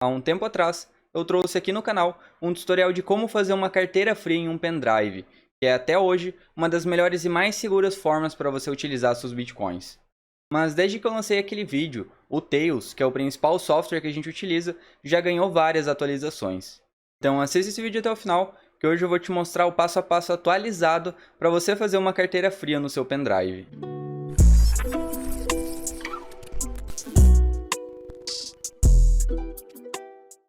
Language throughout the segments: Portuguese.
Há um tempo atrás, eu trouxe aqui no canal um tutorial de como fazer uma carteira fria em um pendrive, que é até hoje uma das melhores e mais seguras formas para você utilizar seus bitcoins. Mas desde que eu lancei aquele vídeo, o Tails, que é o principal software que a gente utiliza, já ganhou várias atualizações. Então assista esse vídeo até o final, que hoje eu vou te mostrar o passo a passo atualizado para você fazer uma carteira fria no seu pendrive.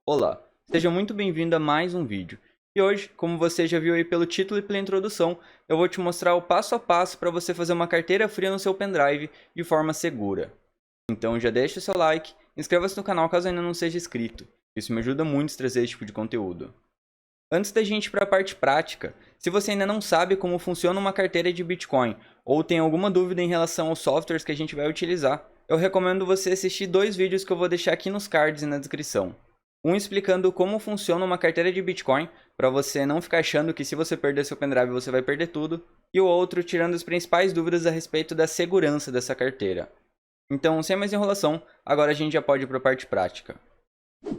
Olá, seja muito bem-vindo a mais um vídeo. E hoje, como você já viu aí pelo título e pela introdução, eu vou te mostrar o passo a passo para você fazer uma carteira fria no seu pendrive de forma segura. Então já deixa o seu like, inscreva-se no canal caso ainda não seja inscrito. Isso me ajuda muito a trazer esse tipo de conteúdo. Antes da gente ir para a parte prática, se você ainda não sabe como funciona uma carteira de Bitcoin ou tem alguma dúvida em relação aos softwares que a gente vai utilizar, eu recomendo você assistir dois vídeos que eu vou deixar aqui nos cards e na descrição. Um explicando como funciona uma carteira de Bitcoin, para você não ficar achando que se você perder seu pendrive você vai perder tudo, e o outro tirando as principais dúvidas a respeito da segurança dessa carteira. Então, sem mais enrolação, agora a gente já pode ir para a parte prática.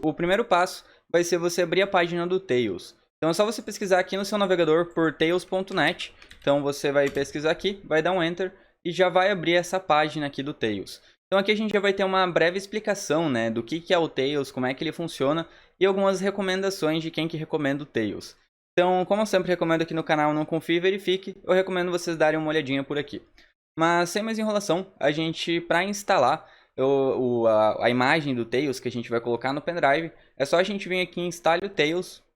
O primeiro passo vai ser você abrir a página do Tails. Então é só você pesquisar aqui no seu navegador por tails.net. Então você vai pesquisar aqui, vai dar um Enter e já vai abrir essa página aqui do Tails. Então aqui a gente já vai ter uma breve explicação, né, do que é o Tails, como é que ele funciona e algumas recomendações de quem que recomenda o Tails. Então, como eu sempre recomendo aqui no canal, não confie e verifique, eu recomendo vocês darem uma olhadinha por aqui. Mas sem mais enrolação, a gente, para instalar a imagem do Tails que a gente vai colocar no pendrive, é só a gente vir aqui em Instale o Tails.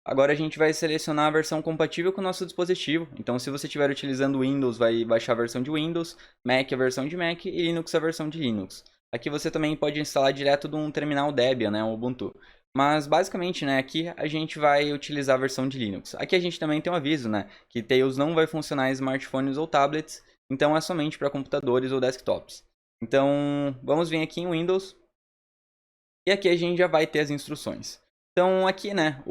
Agora a gente vai selecionar a versão compatível com o nosso dispositivo. Então se você estiver utilizando Windows, vai baixar a versão de Windows, Mac a versão de Mac e Linux a versão de Linux. Aqui você também pode instalar direto de um terminal Debian, né, o Ubuntu. Mas basicamente, né, aqui a gente vai utilizar a versão de Linux. Aqui a gente também tem um aviso, né, que Tails não vai funcionar em smartphones ou tablets, então é somente para computadores ou desktops. Então vamos vir aqui em Windows e aqui a gente já vai ter as instruções. Então aqui, né,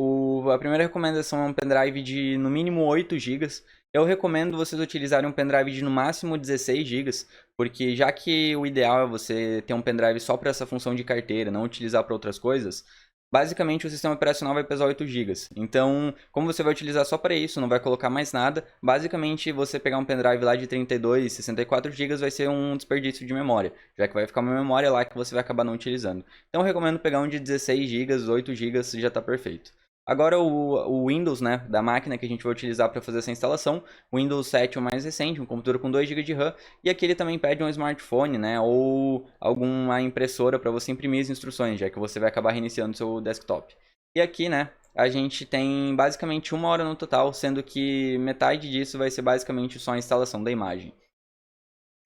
a primeira recomendação é um pendrive de no mínimo 8 GB. Eu recomendo vocês utilizarem um pendrive de no máximo 16 GB, porque já que o ideal é você ter um pendrive só para essa função de carteira, não utilizar para outras coisas, basicamente o sistema operacional vai pesar 8 GB. Então, como você vai utilizar só para isso, não vai colocar mais nada, basicamente você pegar um pendrive lá de 32, 64 GB vai ser um desperdício de memória, já que vai ficar uma memória lá que você vai acabar não utilizando. Então, eu recomendo pegar um de 16 GB, 8 GB já está perfeito. Agora o Windows, né, da máquina que a gente vai utilizar para fazer essa instalação, o Windows 7 é o mais recente, um computador com 2 GB de RAM, e aqui ele também pede um smartphone, né, ou alguma impressora para você imprimir as instruções, já que você vai acabar reiniciando seu desktop. E aqui, né, a gente tem basicamente 1 hora no total, sendo que metade disso vai ser basicamente só a instalação da imagem.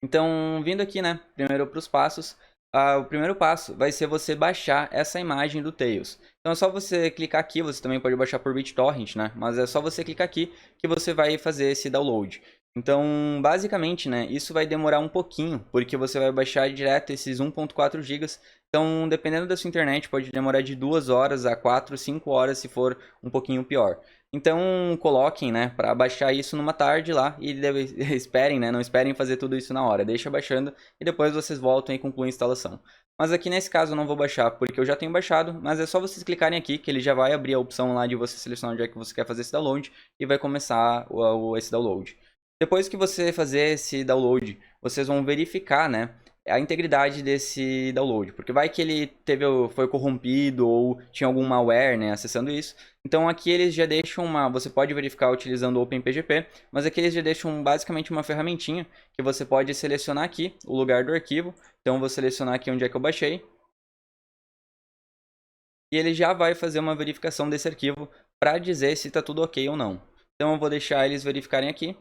Então, vindo aqui, né, primeiro para os passos, o primeiro passo vai ser você baixar essa imagem do Tails. Então é só você clicar aqui, você também pode baixar por BitTorrent, né, mas é só você clicar aqui que você vai fazer esse download. Então, basicamente, né, isso vai demorar um pouquinho, porque você vai baixar direto esses 1.4 GB. Então, dependendo da sua internet, pode demorar de 2 horas a 4, 5 horas se for um pouquinho pior. Então coloquem, né, para baixar isso numa tarde lá e esperem, né, não esperem fazer tudo isso na hora, deixa baixando e depois vocês voltam e concluem a instalação. Mas aqui nesse caso eu não vou baixar porque eu já tenho baixado, mas é só vocês clicarem aqui que ele já vai abrir a opção lá de você selecionar onde é que você quer fazer esse download e vai começar esse download. Depois que você fazer esse download, vocês vão verificar, né, a integridade desse download, porque vai que ele foi corrompido ou tinha algum malware, né, acessando isso. Então aqui eles já deixam você pode verificar utilizando o OpenPGP, mas aqui eles já deixam basicamente uma ferramentinha que você pode selecionar aqui o lugar do arquivo. Então eu vou selecionar aqui onde é que eu baixei. E ele já vai fazer uma verificação desse arquivo para dizer se está tudo ok ou não. Então eu vou deixar eles verificarem aqui.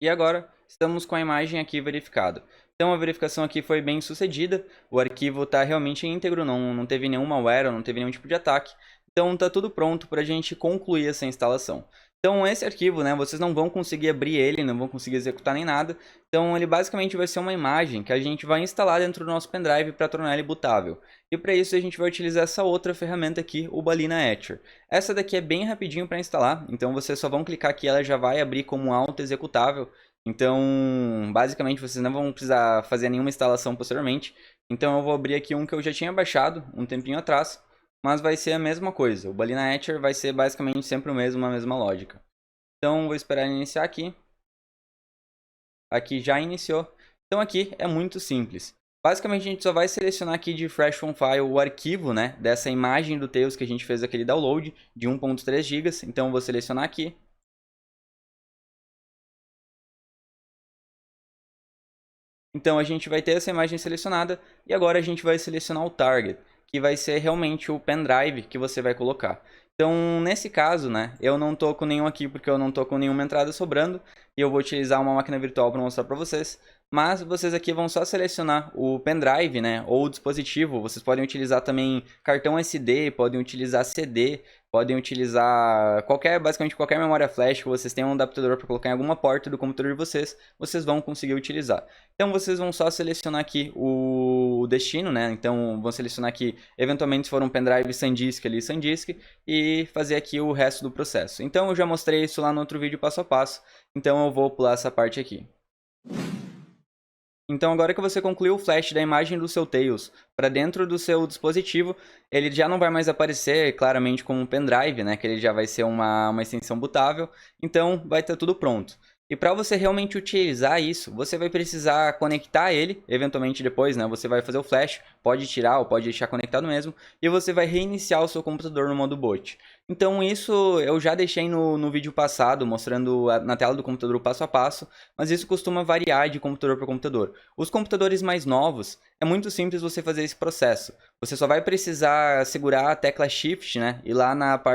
E agora estamos com a imagem aqui verificada. Então a verificação aqui foi bem sucedida, o arquivo está realmente íntegro, não teve nenhum malware, não teve nenhum tipo de ataque. Então está tudo pronto para a gente concluir essa instalação. Então esse arquivo, né, vocês não vão conseguir abrir ele, não vão conseguir executar nem nada. Então ele basicamente vai ser uma imagem que a gente vai instalar dentro do nosso pendrive para tornar ele bootável. E para isso a gente vai utilizar essa outra ferramenta aqui, o Balena Etcher. Essa daqui é bem rapidinho para instalar, então vocês só vão clicar aqui, ela já vai abrir como auto executável. Então, basicamente, vocês não vão precisar fazer nenhuma instalação posteriormente. Então, eu vou abrir aqui um que eu já tinha baixado um tempinho atrás, mas vai ser a mesma coisa. O Balena Etcher vai ser basicamente sempre o mesmo, a mesma lógica. Então, vou esperar ele iniciar aqui. Aqui já iniciou. Então, aqui é muito simples. Basicamente, a gente só vai selecionar aqui de Fresh from File o arquivo, né, dessa imagem do Tails que a gente fez aquele download de 1.3 GB. Então, eu vou selecionar aqui. Então, a gente vai ter essa imagem selecionada e agora a gente vai selecionar o target, que vai ser realmente o pendrive que você vai colocar. Então, nesse caso, né, eu não tô com nenhum aqui porque eu não tô com nenhuma entrada sobrando e eu vou utilizar uma máquina virtual para mostrar para vocês. Mas vocês aqui vão só selecionar o pendrive, né, ou o dispositivo. Vocês podem utilizar também cartão SD, podem utilizar CD, podem utilizar basicamente qualquer memória flash que vocês tenham um adaptador para colocar em alguma porta do computador de vocês, vocês vão conseguir utilizar. Então vocês vão só selecionar aqui o destino, né? Então vão selecionar aqui, eventualmente se for um pendrive SanDisk ali, SanDisk, e fazer aqui o resto do processo. Então eu já mostrei isso lá no outro vídeo passo a passo, então eu vou pular essa parte aqui. Então agora que você concluiu o flash da imagem do seu Tails para dentro do seu dispositivo, ele já não vai mais aparecer claramente como um pendrive, né? Que ele já vai ser uma extensão bootável, então vai estar tudo pronto. E para você realmente utilizar isso, você vai precisar conectar ele, eventualmente depois, né? Você vai fazer o flash, pode tirar ou pode deixar conectado mesmo, e você vai reiniciar o seu computador no modo boot. Então isso eu já deixei no vídeo passado, mostrando na tela do computador o passo a passo, mas isso costuma variar de computador para computador. Os computadores mais novos, é muito simples você fazer esse processo. Você só vai precisar segurar a tecla Shift, né? E lá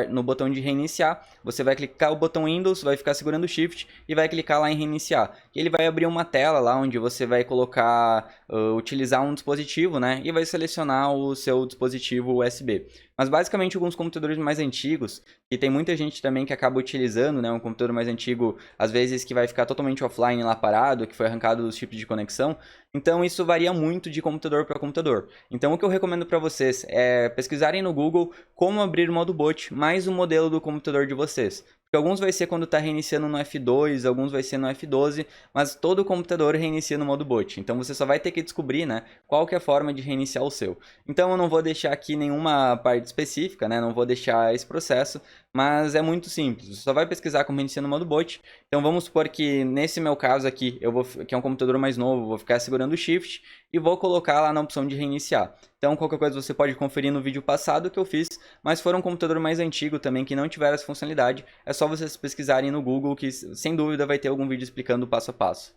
no botão de reiniciar, você vai clicar o botão Windows, vai ficar segurando o Shift e vai clicar lá em reiniciar. E ele vai abrir uma tela lá onde você vai colocar, utilizar um dispositivo, né? E vai selecionar o seu dispositivo USB. Mas basicamente alguns computadores mais antigos, e tem muita gente também que acaba utilizando, né, um computador mais antigo, às vezes que vai ficar totalmente offline lá parado, que foi arrancado dos chips de conexão. Então isso varia muito de computador para computador. Então o que eu recomendo para vocês é pesquisarem no Google como abrir o modo boot mais o modelo do computador de vocês. Porque alguns vai ser quando está reiniciando no F2, alguns vai ser no F12, mas todo computador reinicia no modo boot. Então você só vai ter que descobrir, né, qual que é a forma de reiniciar o seu. Então eu não vou deixar aqui nenhuma parte específica, né, não vou deixar esse processo, mas é muito simples. Você só vai pesquisar como reiniciar no modo boot. Então vamos supor que nesse meu caso aqui, que é um computador mais novo, vou ficar segurando o Shift e vou colocar lá na opção de reiniciar. Então qualquer coisa você pode conferir no vídeo passado que eu fiz, mas se for um computador mais antigo também que não tiver essa funcionalidade, é só vocês pesquisarem no Google que sem dúvida vai ter algum vídeo explicando o passo a passo.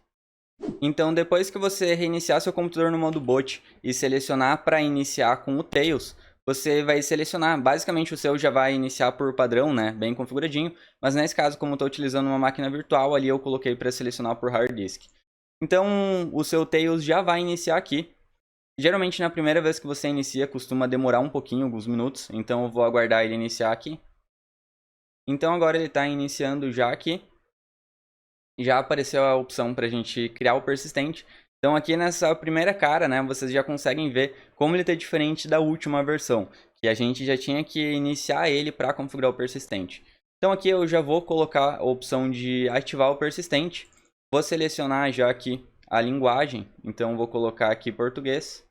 Então depois que você reiniciar seu computador no modo boot e selecionar para iniciar com o Tails, você vai selecionar, basicamente o seu já vai iniciar por padrão, né, bem configuradinho, mas nesse caso como eu estou utilizando uma máquina virtual, ali eu coloquei para selecionar por hard disk. Então o seu Tails já vai iniciar aqui. Geralmente na primeira vez que você inicia costuma demorar um pouquinho, alguns minutos, então eu vou aguardar ele iniciar aqui. Então agora ele está iniciando já aqui. Já apareceu a opção para a gente criar o persistente. Então aqui nessa primeira cara, né, vocês já conseguem ver como ele está diferente da última versão, que a gente já tinha que iniciar ele para configurar o persistente. Então aqui eu já vou colocar a opção de ativar o persistente. Vou selecionar já aqui a linguagem, então vou colocar aqui português.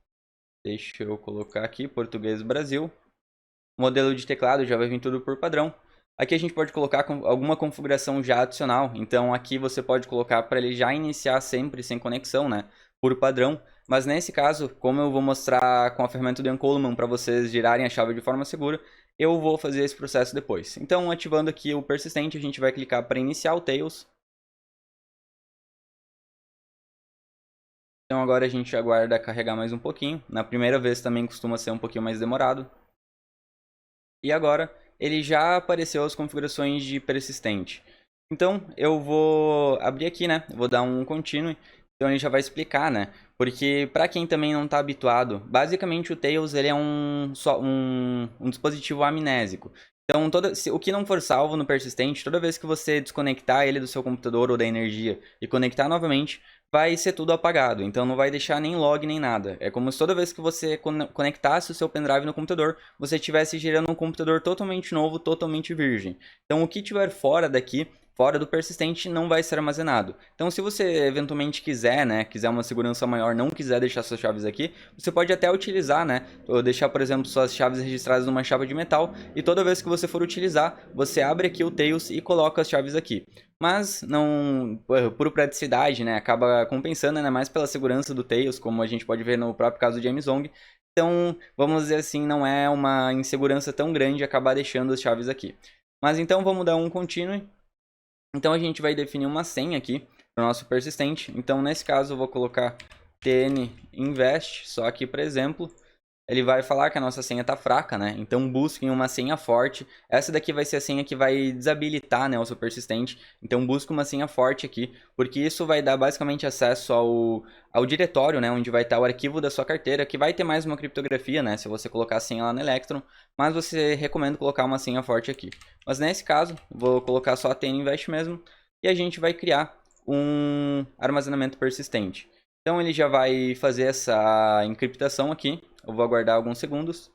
Deixa eu colocar aqui português Brasil. Modelo de teclado já vai vir tudo por padrão. Aqui a gente pode colocar alguma configuração já adicional, então aqui você pode colocar para ele já iniciar sempre sem conexão, né, por padrão. Mas nesse caso, como eu vou mostrar com a ferramenta do Ian Coleman para vocês girarem a chave de forma segura, eu vou fazer esse processo depois. Então ativando aqui o persistente, a gente vai clicar para iniciar o Tails. Então agora a gente aguarda carregar mais um pouquinho. Na primeira vez também costuma ser um pouquinho mais demorado. E agora ele já apareceu as configurações de persistente. Então eu vou abrir aqui, né? Vou dar um continue. Então ele já vai explicar, né? Porque para quem também não está habituado, basicamente o Tails ele é um dispositivo amnésico. Então o que não for salvo no persistente, toda vez que você desconectar ele do seu computador ou da energia e conectar novamente, vai ser tudo apagado, então não vai deixar nem log nem nada. É como se toda vez que você conectasse o seu pendrive no computador, você estivesse gerando um computador totalmente novo, totalmente virgem. Então o que tiver fora daqui, fora do persistente, não vai ser armazenado. Então se você eventualmente quiser, né, quiser uma segurança maior, não quiser deixar suas chaves aqui, você pode até utilizar, né, ou deixar, por exemplo, suas chaves registradas numa chave de metal, e toda vez que você for utilizar, você abre aqui o Tails e coloca as chaves aqui. Mas não, por praticidade, né, acaba compensando ainda mais pela segurança do Tails, como a gente pode ver no próprio caso de Amazon. Então, vamos dizer assim, não é uma insegurança tão grande acabar deixando as chaves aqui. Mas então vamos dar um continue. Então a gente vai definir uma senha aqui para o nosso persistente. Então nesse caso eu vou colocar tninvest, só que, por exemplo, ele vai falar que a nossa senha está fraca, né? Então busquem uma senha forte. Essa daqui vai ser a senha que vai desabilitar, né, o seu persistente. Então busque uma senha forte aqui, porque isso vai dar basicamente acesso ao diretório, né, onde vai estar o arquivo da sua carteira, que vai ter mais uma criptografia, né, se você colocar a senha lá no Electron, mas você recomenda colocar uma senha forte aqui. Mas nesse caso, vou colocar só a tninvest mesmo, e a gente vai criar um armazenamento persistente. Então ele já vai fazer essa encriptação aqui. Eu vou aguardar alguns segundos.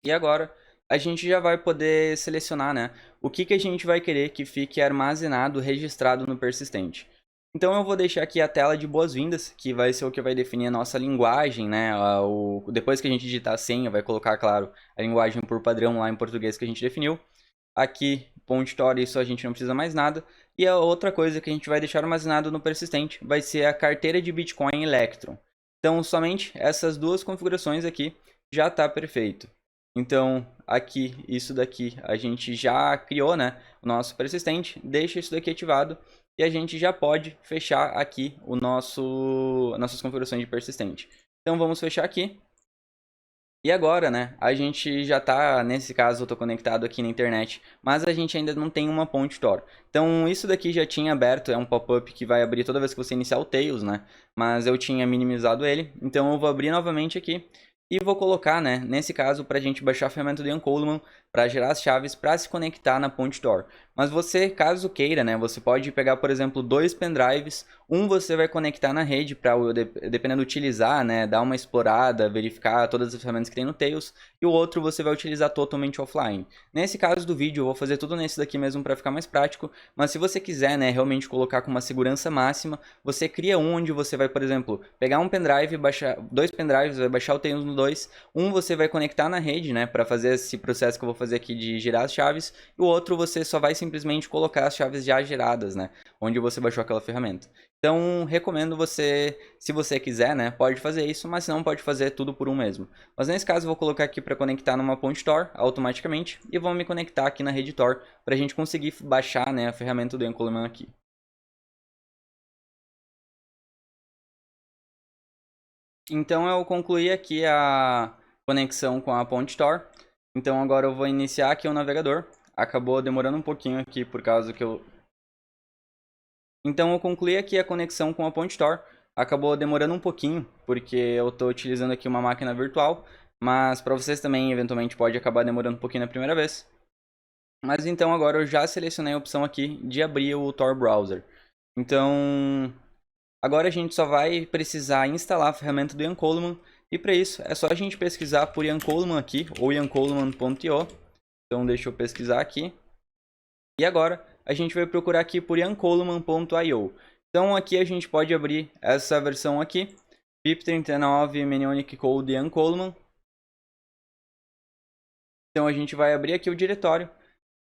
E agora a gente já vai poder selecionar, né, o que a gente vai querer que fique armazenado, registrado no persistente. Então eu vou deixar aqui a tela de boas-vindas, que vai ser o que vai definir a nossa linguagem, né? Depois que a gente digitar a senha, vai colocar, claro, a linguagem por padrão lá em português que a gente definiu. Aqui, .tor, isso a gente não precisa mais nada. E a outra coisa que a gente vai deixar armazenado no persistente vai ser a carteira de Bitcoin Electron. Então, somente essas duas configurações aqui já está perfeito. Então, aqui, isso daqui, a gente já criou, né, o nosso persistente. Deixa isso daqui ativado e a gente já pode fechar aqui nossas configurações de persistente. Então, vamos fechar aqui. E agora, né, a gente já tá, nesse caso eu tô conectado aqui na internet, mas a gente ainda não tem uma ponte Tor. Então isso daqui já tinha aberto, é um pop-up que vai abrir toda vez que você iniciar o Tails, né, mas eu tinha minimizado ele, então eu vou abrir novamente aqui. E vou colocar, né, nesse caso, para a gente baixar a ferramenta do Ian Coleman para gerar as chaves para se conectar na ponte Tor. Mas você, caso queira, né, você pode pegar, por exemplo, dois pendrives. Um você vai conectar na rede para, dependendo, utilizar, né, dar uma explorada, verificar todas as ferramentas que tem no Tails. E o outro você vai utilizar totalmente offline. Nesse caso do vídeo, eu vou fazer tudo nesse daqui mesmo para ficar mais prático. Mas se você quiser, né, realmente colocar com uma segurança máxima, você cria um onde você vai, por exemplo, pegar um pendrive, baixar dois pendrives, vai baixar o Tails no 2. Um você vai conectar na rede, né, para fazer esse processo que eu vou fazer aqui de girar as chaves. E o outro você só vai simplesmente colocar as chaves já geradas, né, onde você baixou aquela ferramenta. Então, recomendo você, se você quiser, né, pode fazer isso, mas se não, pode fazer tudo por um mesmo. Mas nesse caso, eu vou colocar aqui para conectar numa ponte Tor automaticamente e vou me conectar aqui na rede Tor para a gente conseguir baixar, né, a ferramenta do Ian Coleman aqui. Então, eu concluí aqui a conexão com a ponte Tor. Então, agora eu vou iniciar aqui o navegador. Acabou demorando um pouquinho aqui por causa que eu... Então eu concluí aqui a conexão com a ponte Tor. Acabou demorando um pouquinho, porque eu estou utilizando aqui uma máquina virtual. Mas para vocês também, eventualmente, pode acabar demorando um pouquinho na primeira vez. Mas então agora eu já selecionei a opção aqui de abrir o Tor Browser. Então, agora a gente só vai precisar instalar a ferramenta do Ian Coleman. E para isso, é só a gente pesquisar por Ian Coleman aqui, ou iancoleman.io. Então deixa eu pesquisar aqui. E agora a gente vai procurar aqui por iancoleman.io. Então aqui a gente pode abrir essa versão aqui, pip39 Mnemonic Code Ian Coleman. Então a gente vai abrir aqui o diretório.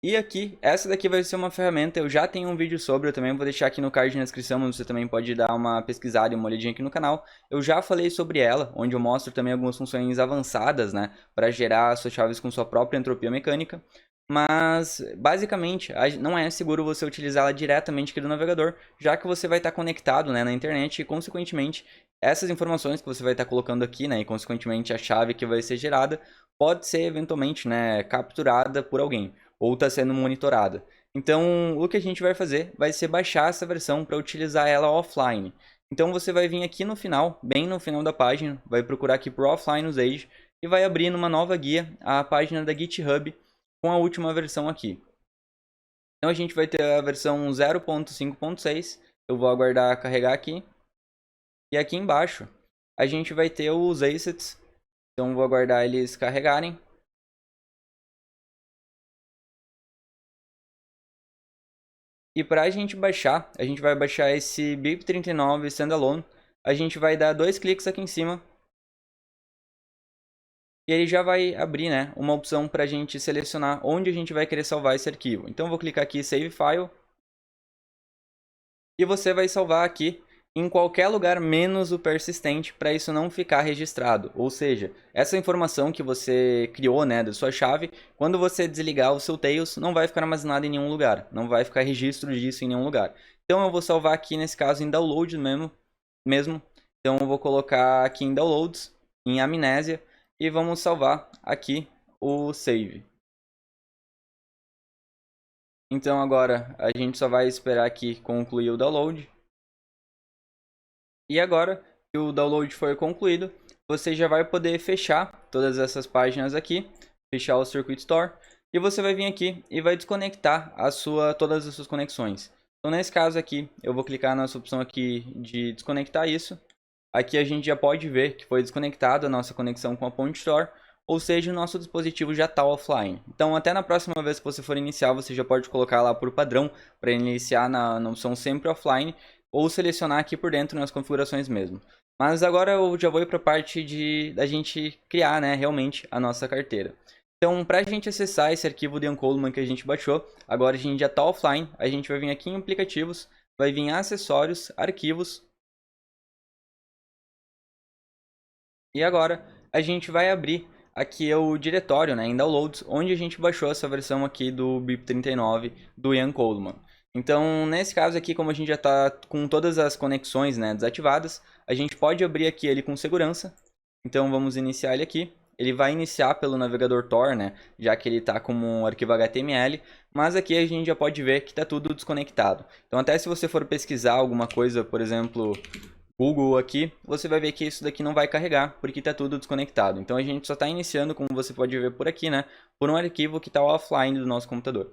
E aqui, essa daqui vai ser uma ferramenta, eu já tenho um vídeo sobre, eu também vou deixar aqui no card na descrição, mas você também pode dar uma pesquisada e uma olhadinha aqui no canal. Eu já falei sobre ela, onde eu mostro também algumas funções avançadas, né, para gerar suas chaves com sua própria entropia mecânica. Mas, basicamente, não é seguro você utilizá-la diretamente aqui do navegador, já que você vai estar conectado, né, na internet e, consequentemente, essas informações que você vai estar colocando aqui, né, e, consequentemente, a chave que vai ser gerada, pode ser, eventualmente, né, capturada por alguém, ou está sendo monitorada. Então, o que a gente vai fazer vai ser baixar essa versão para utilizar ela offline. Então, você vai vir aqui no final, bem no final da página, vai procurar aqui por Offline Usage, e vai abrir numa nova guia a página da GitHub, com a última versão aqui. Então a gente vai ter a versão 0.5.6, eu vou aguardar carregar aqui. E aqui embaixo a gente vai ter os assets, então vou aguardar eles carregarem. E para a gente baixar, a gente vai baixar esse BIP39 Standalone. A gente vai dar 2 cliques aqui em cima. E ele já vai abrir, né, uma opção para a gente selecionar onde a gente vai querer salvar esse arquivo. Então eu vou clicar aqui Save File. E você vai salvar aqui em qualquer lugar menos o persistente para isso não ficar registrado. Ou seja, essa informação que você criou, né, da sua chave, quando você desligar o seu Tails, não vai ficar armazenada em nenhum lugar. Não vai ficar registro disso em nenhum lugar. Então eu vou salvar aqui, nesse caso, em Downloads mesmo. Então eu vou colocar aqui em Downloads, em Amnésia, e vamos salvar aqui o Save. Então agora a gente só vai esperar aqui concluir o download. E agora que o download foi concluído, você já vai poder fechar todas essas páginas aqui, fechar o Circuit Store, e você vai vir aqui e vai desconectar todas as suas conexões. Então nesse caso aqui, eu vou clicar nessa opção aqui de desconectar isso. Aqui a gente já pode ver que foi desconectada a nossa conexão com a Point Store, ou seja, o nosso dispositivo já está offline. Então até na próxima vez que você for iniciar, você já pode colocar lá por padrão para iniciar na opção sempre offline, ou selecionar aqui por dentro nas configurações mesmo. Mas agora eu já vou ir para a parte da gente criar, né, realmente a nossa carteira. Então, para a gente acessar esse arquivo de Coleman que a gente baixou, agora a gente já está offline, a gente vai vir aqui em aplicativos, vai vir em acessórios, arquivos. E agora a gente vai abrir aqui o diretório, né, em downloads, onde a gente baixou essa versão aqui do BIP39 do Ian Coleman. Então, nesse caso aqui, como a gente já está com todas as conexões, né, desativadas, a gente pode abrir aqui ele com segurança. Então, vamos iniciar ele aqui. Ele vai iniciar pelo navegador Tor, né, já que ele está como um arquivo HTML, mas aqui a gente já pode ver que está tudo desconectado. Então, até se você for pesquisar alguma coisa, por exemplo, Google aqui, você vai ver que isso daqui não vai carregar, porque está tudo desconectado. Então, a gente só está iniciando, como você pode ver por aqui, né, por um arquivo que está offline do nosso computador.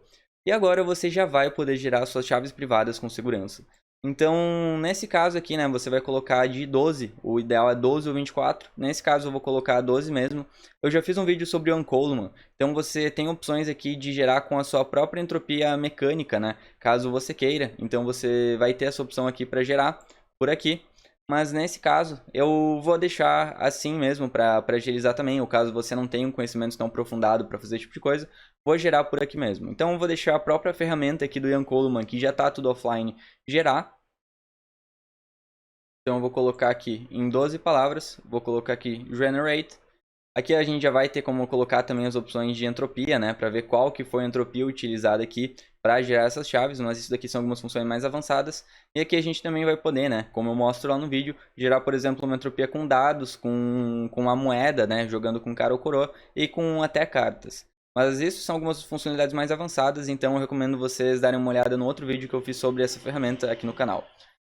E agora você já vai poder gerar suas chaves privadas com segurança. Então, nesse caso aqui, né, você vai colocar de 12, o ideal é 12 ou 24. Nesse caso eu vou colocar 12 mesmo. Eu já fiz um vídeo sobre o Ian Coleman, então você tem opções aqui de gerar com a sua própria entropia mecânica, né, caso você queira. Então você vai ter essa opção aqui para gerar por aqui. Mas nesse caso, eu vou deixar assim mesmo para agilizar também, ou caso você não tenha um conhecimento tão aprofundado para fazer esse tipo de coisa, vou gerar por aqui mesmo. Então eu vou deixar a própria ferramenta aqui do Ian Coleman, que já está tudo offline, gerar. Então eu vou colocar aqui em 12 palavras, vou colocar aqui generate. Aqui a gente já vai ter como colocar também as opções de entropia, né, para ver qual que foi a entropia utilizada aqui para gerar essas chaves, mas isso daqui são algumas funções mais avançadas. E aqui a gente também vai poder, né, como eu mostro lá no vídeo, gerar, por exemplo, uma entropia com dados, com a moeda, né, jogando com cara ou coroa e com até cartas. Mas isso são algumas funcionalidades mais avançadas, então eu recomendo vocês darem uma olhada no outro vídeo que eu fiz sobre essa ferramenta aqui no canal.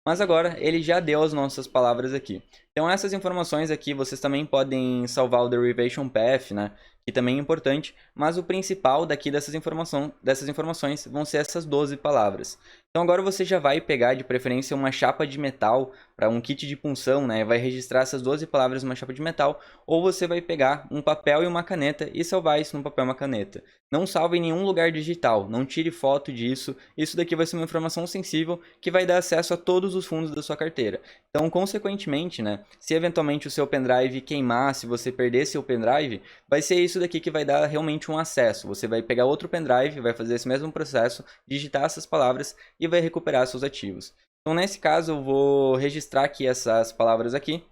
Mas agora ele já deu as nossas palavras aqui. Então essas informações aqui vocês também podem salvar o derivation path, né? Que também é importante, mas o principal daqui dessas informações vão ser essas 12 palavras. Então agora você já vai pegar de preferência uma chapa de metal para um kit de punção, né? Vai registrar essas 12 palavras numa chapa de metal, ou você vai pegar um papel e uma caneta e salvar isso no papel e uma caneta. Não salve em nenhum lugar digital, não tire foto disso. Isso daqui vai ser uma informação sensível que vai dar acesso a todos os fundos da sua carteira. Então, consequentemente, né, se eventualmente o seu pendrive queimar, se você perder seu pendrive, vai ser isso daqui que vai dar realmente um acesso. Você vai pegar outro pendrive, vai fazer esse mesmo processo, digitar essas palavras e vai recuperar seus ativos. Então, nesse caso, eu vou registrar aqui essas palavras aqui.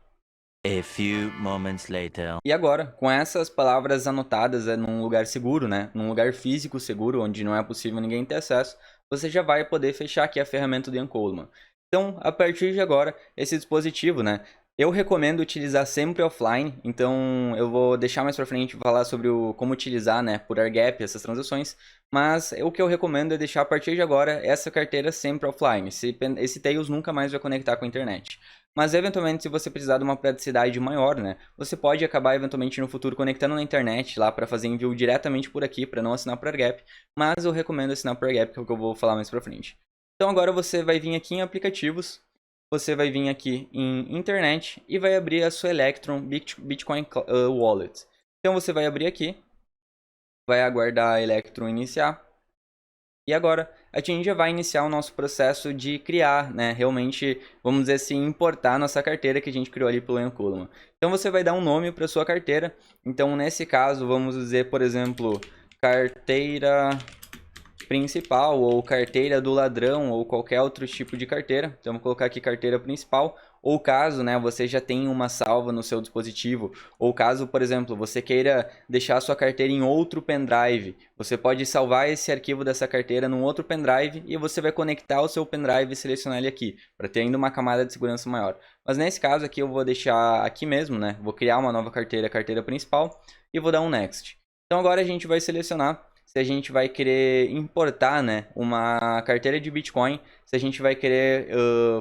A few moments later. E agora, com essas palavras anotadas num lugar seguro, né, num lugar físico seguro, onde não é possível ninguém ter acesso, você já vai poder fechar aqui a ferramenta do Ian Coleman. Então, a partir de agora, esse dispositivo, né, eu recomendo utilizar sempre offline, então eu vou deixar mais pra frente falar sobre como utilizar, né, por AirGap essas transações, mas o que eu recomendo é deixar a partir de agora essa carteira sempre offline, esse Tails nunca mais vai conectar com a internet. Mas eventualmente, se você precisar de uma praticidade maior, né, você pode acabar eventualmente no futuro conectando na internet lá para fazer envio diretamente por aqui, para não assinar por AirGap, mas eu recomendo assinar por AirGap, que é o que eu vou falar mais para frente. Então agora você vai vir aqui em aplicativos, você vai vir aqui em internet e vai abrir a sua Electrum Bitcoin Wallet. Então você vai abrir aqui, vai aguardar a Electrum iniciar. E agora a gente já vai iniciar o nosso processo de criar, né, realmente, vamos dizer assim, importar nossa carteira que a gente criou ali pelo Ian Coleman. Então você vai dar um nome para sua carteira. Então nesse caso, vamos dizer, por exemplo, carteira principal ou carteira do ladrão ou qualquer outro tipo de carteira. Então vou colocar aqui carteira principal, ou caso, né, você já tenha uma salva no seu dispositivo, ou caso, por exemplo, você queira deixar a sua carteira em outro pendrive, você pode salvar esse arquivo dessa carteira num outro pendrive e você vai conectar o seu pendrive e selecionar ele aqui, para ter ainda uma camada de segurança maior. Mas nesse caso aqui eu vou deixar aqui mesmo, né, vou criar uma nova carteira, carteira principal, e vou dar um next. Então agora a gente vai selecionar se a gente vai querer importar, né, uma carteira de Bitcoin, se a gente vai querer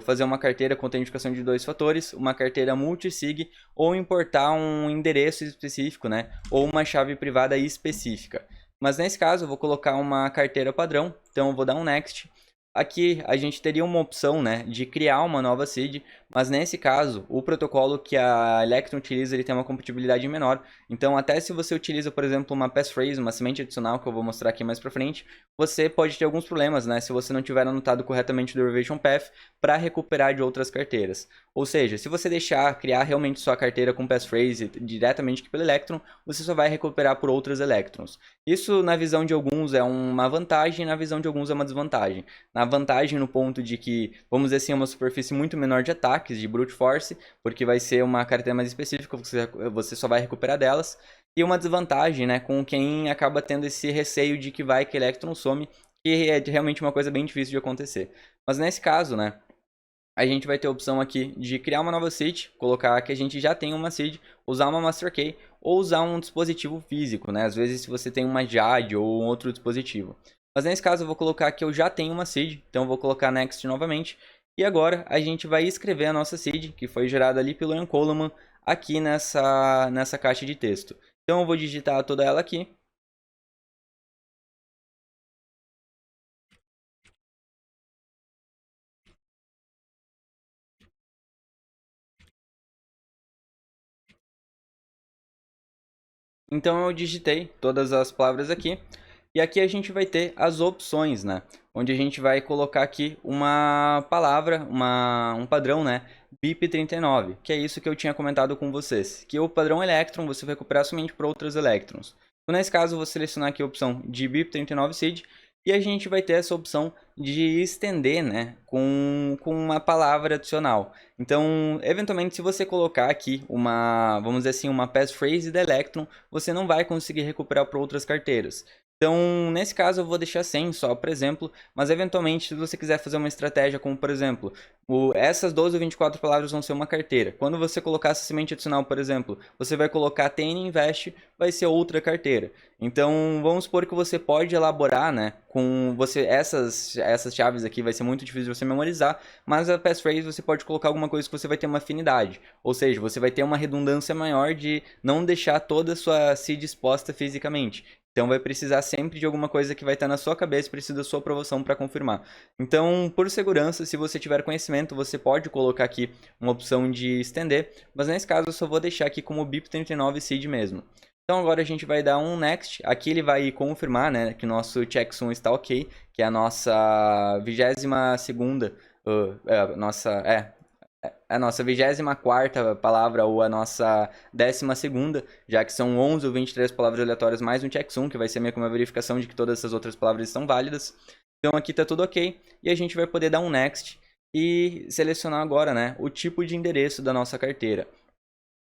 fazer uma carteira com autenticação de 2 fatores, uma carteira multisig, ou importar um endereço específico, né, ou uma chave privada específica. Mas nesse caso eu vou colocar uma carteira padrão, então eu vou dar um next. Aqui a gente teria uma opção, né, de criar uma nova seed, mas nesse caso o protocolo que a Electrum utiliza ele tem uma compatibilidade menor. Então até se você utiliza, por exemplo, uma passphrase, uma semente adicional que eu vou mostrar aqui mais pra frente, você pode ter alguns problemas, né, se você não tiver anotado corretamente o derivation path para recuperar de outras carteiras. Ou seja, se você deixar criar realmente sua carteira com passphrase diretamente aqui pelo Electrum, você só vai recuperar por outras Electrons. Isso na visão de alguns é uma vantagem, na visão de alguns é uma desvantagem. Na vantagem no ponto de que, vamos dizer assim, é uma superfície muito menor de ataques, de brute force, porque vai ser uma carteira mais específica, você só vai recuperar delas. E uma desvantagem, né, com quem acaba tendo esse receio de que vai que Electron some, que é realmente uma coisa bem difícil de acontecer. Mas nesse caso, né, a gente vai ter a opção aqui de criar uma nova seed, colocar que a gente já tem uma seed, usar uma master key ou usar um dispositivo físico, né? Às vezes se você tem uma JAD ou um outro dispositivo. Mas nesse caso eu vou colocar que eu já tenho uma seed, então eu vou colocar next novamente. E agora a gente vai escrever a nossa seed, que foi gerada ali pelo Ian Coleman, aqui nessa caixa de texto. Então eu vou digitar toda ela aqui. Então eu digitei todas as palavras aqui. E aqui a gente vai ter as opções, né? Onde a gente vai colocar aqui uma palavra, um padrão, né? BIP39, que é isso que eu tinha comentado com vocês. Que o padrão Electron você vai recuperar somente por outros Electrons. Então, nesse caso, eu vou selecionar aqui a opção de BIP39 seed. E a gente vai ter essa opção de estender, né, com uma palavra adicional. Então, eventualmente, se você colocar aqui vamos dizer assim, uma passphrase da Electrum, você não vai conseguir recuperar para outras carteiras. Então, nesse caso, eu vou deixar sem, só por exemplo, mas eventualmente, se você quiser fazer uma estratégia como, por exemplo, essas 12 ou 24 palavras vão ser uma carteira. Quando você colocar essa semente adicional, por exemplo, você vai colocar TN Invest, vai ser outra carteira. Então, vamos supor que você pode elaborar, né, com essas chaves aqui vai ser muito difícil de você memorizar, mas a passphrase você pode colocar alguma coisa que você vai ter uma afinidade. Ou seja, você vai ter uma redundância maior de não deixar toda a sua seed exposta fisicamente. Então vai precisar sempre de alguma coisa que vai estar na sua cabeça e precisa da sua aprovação para confirmar. Então, por segurança, se você tiver conhecimento, você pode colocar aqui uma opção de estender, mas nesse caso eu só vou deixar aqui como BIP39 seed mesmo. Então agora a gente vai dar um next, aqui ele vai confirmar, né, que nosso checksum está ok, que é a nossa 22ª, a nossa 24ª palavra ou a nossa 12ª, já que são 11 ou 23 palavras aleatórias mais um checksum, que vai ser meio que uma verificação de que todas essas outras palavras estão válidas. Então aqui está tudo ok, e a gente vai poder dar um next e selecionar agora, né, o tipo de endereço da nossa carteira.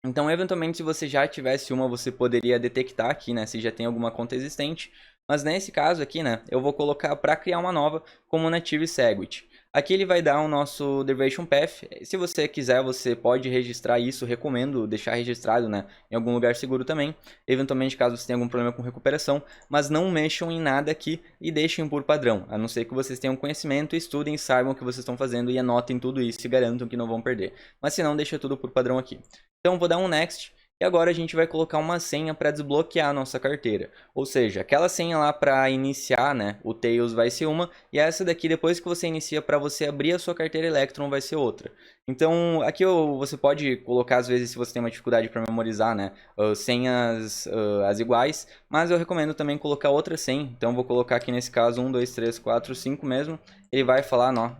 Então, eventualmente, se você já tivesse uma, você poderia detectar aqui, né, se já tem alguma conta existente. Mas nesse caso aqui, né, eu vou colocar para criar uma nova como Native Segwit. Aqui ele vai dar o nosso Derivation Path. Se você quiser, você pode registrar isso. Recomendo deixar registrado, né, em algum lugar seguro também. Eventualmente, caso você tenha algum problema com recuperação. Mas não mexam em nada aqui e deixem por padrão. A não ser que vocês tenham conhecimento, estudem, saibam o que vocês estão fazendo e anotem tudo isso e garantam que não vão perder. Mas se não, deixa tudo por padrão aqui. Então vou dar um Next. E agora a gente vai colocar uma senha para desbloquear a nossa carteira. Ou seja, aquela senha lá para iniciar, né, o Tails vai ser uma. E essa daqui, depois que você inicia, para você abrir a sua carteira Electron, vai ser outra. Então, aqui você pode colocar, às vezes, se você tem uma dificuldade para memorizar, né, senhas as iguais. Mas eu recomendo também colocar outra senha. Então, vou colocar aqui nesse caso 1, 2, 3, 4, 5 mesmo. Ele vai falar, não,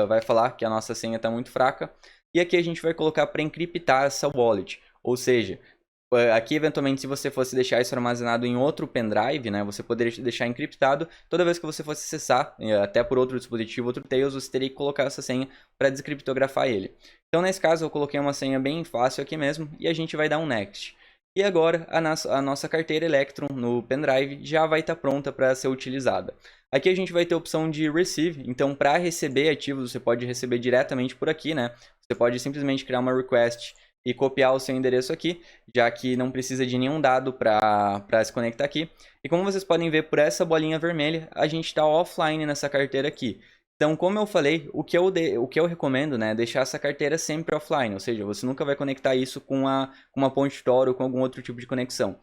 vai falar que a nossa senha está muito fraca. E aqui a gente vai colocar para encriptar essa wallet. Ou seja, aqui eventualmente se você fosse deixar isso armazenado em outro pendrive, né, você poderia deixar encriptado. Toda vez que você fosse acessar, até por outro dispositivo, outro Tails, você teria que colocar essa senha para descriptografar ele. Então nesse caso eu coloquei uma senha bem fácil aqui mesmo e a gente vai dar um Next. E agora a nossa carteira Electron no pendrive já vai estar pronta para ser utilizada. Aqui a gente vai ter a opção de Receive, então para receber ativos você pode receber diretamente por aqui, né? Você pode simplesmente criar uma request e copiar o seu endereço aqui, já que não precisa de nenhum dado para se conectar aqui. E como vocês podem ver por essa bolinha vermelha, a gente está offline nessa carteira aqui. Então, como eu falei, o que eu recomendo, né, é deixar essa carteira sempre offline, ou seja, você nunca vai conectar isso com uma ponte Tor ou com algum outro tipo de conexão.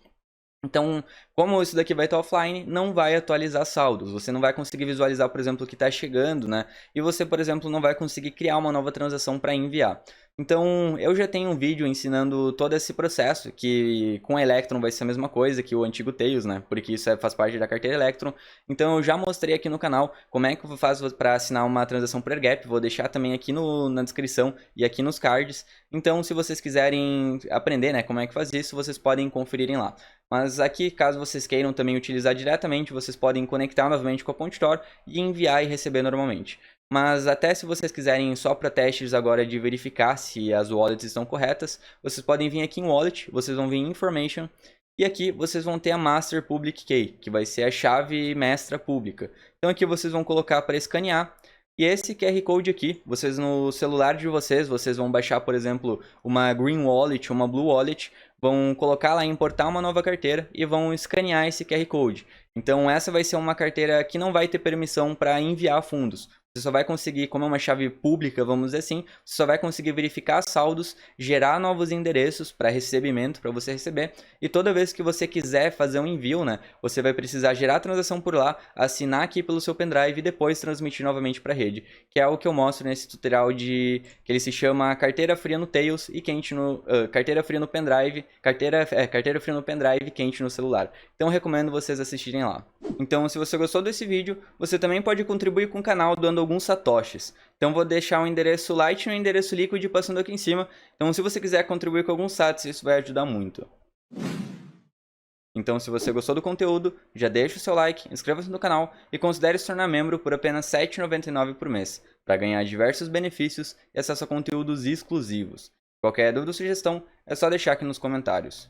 Então, como isso daqui vai estar offline, não vai atualizar saldos. Você não vai conseguir visualizar, por exemplo, o que está chegando, né? E você, por exemplo, não vai conseguir criar uma nova transação para enviar. Então, eu já tenho um vídeo ensinando todo esse processo, que com Electron vai ser a mesma coisa que o antigo Tails, né? Porque isso faz parte da carteira Electron. Então, eu já mostrei aqui no canal como é que eu faço para assinar uma transação por AirGap. Vou deixar também aqui na descrição e aqui nos cards. Então, se vocês quiserem aprender, né, como é que faz isso, vocês podem conferirem lá. Mas aqui, caso vocês queiram também utilizar diretamente, vocês podem conectar novamente com a ponte Tor e enviar e receber normalmente. Mas até se vocês quiserem só para testes agora de verificar se as wallets estão corretas, vocês podem vir aqui em Wallet, vocês vão vir em Information, e aqui vocês vão ter a Master Public Key, que vai ser a chave mestra pública. Então aqui vocês vão colocar para escanear. E esse QR Code aqui, vocês no celular de vocês vão baixar, por exemplo, uma Green Wallet, uma Blue Wallet, vão colocar lá, importar uma nova carteira e vão escanear esse QR Code. Então essa vai ser uma carteira que não vai ter permissão para enviar fundos. Você só vai conseguir, como é uma chave pública, vamos dizer assim, você só vai conseguir verificar saldos, gerar novos endereços para recebimento, para você receber. E toda vez que você quiser fazer um envio, né, você vai precisar gerar a transação por lá, assinar aqui pelo seu pendrive e depois transmitir novamente para a rede. Que é o que eu mostro nesse tutorial que ele se chama Carteira Fria no Tails e quente no... Carteira Fria no pendrive, Carteira Fria no pendrive e quente no celular. Então eu recomendo vocês assistirem lá. Então se você gostou desse vídeo, você também pode contribuir com o canal doando alguns satoshis. Então vou deixar o endereço Lightning e o endereço Liquid passando aqui em cima. Então se você quiser contribuir com alguns sats, isso vai ajudar muito. Então se você gostou do conteúdo, já deixa o seu like, inscreva-se no canal e considere se tornar membro por apenas R$ 7,99 por mês, para ganhar diversos benefícios e acesso a conteúdos exclusivos. Qualquer dúvida ou sugestão, é só deixar aqui nos comentários.